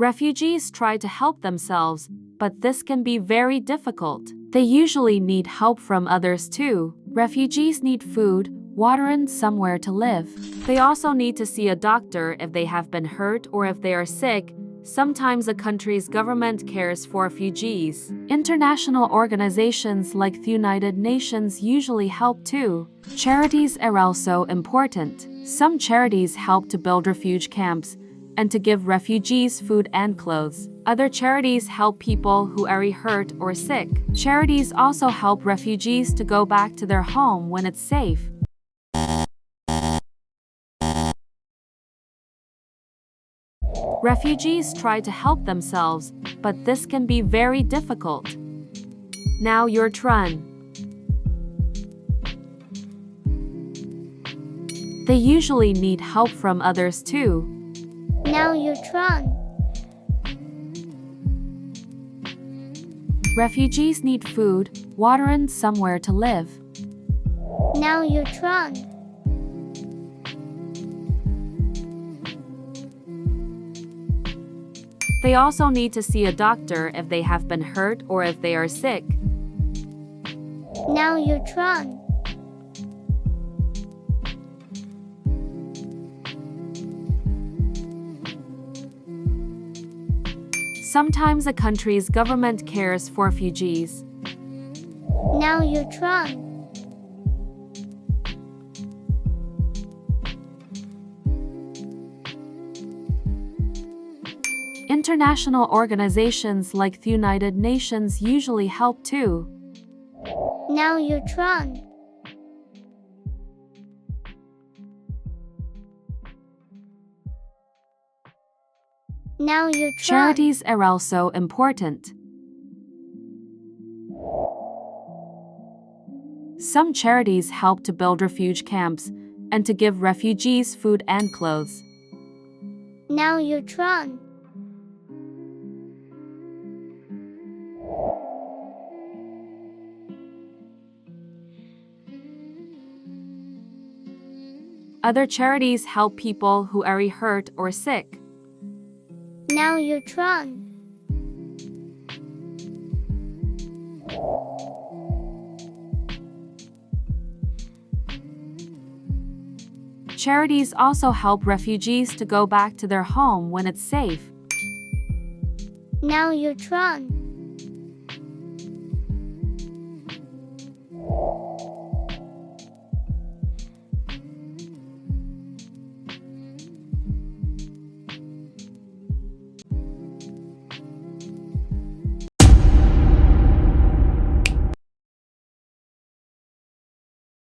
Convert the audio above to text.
Refugees try to help themselves, but this can be very difficult. They usually need help from others too. Refugees need food, water, and somewhere to live. They also need to see a doctor if they have been hurt or if they are sick. Sometimes a country's government cares for refugees. International organizations like the United Nations usually help too. Charities are also important. Some charities help to build refuge camps and to give refugees food and clothes. Other charities help people who are hurt or sick. Charities also help refugees to go back to their home when it's safe. Refugees try to help themselves, but this can be very difficult. Now your turn. They usually need help from others too. Now your turn. Refugees need food, water, and somewhere to live. Now your turn. They also need to see a doctor if they have been hurt or if they are sick. Now your turn. Sometimes a country's government cares for refugees. Now your turn. International organizations like the United Nations usually help too. Now your turn. Now your turn. Charities are also important. Some charities help to build refuge camps and to give refugees food and clothes. Now your turn. Other charities help people who are hurt or sick. Now your turn. Charities also help refugees to go back to their home when it's safe. Now your turn.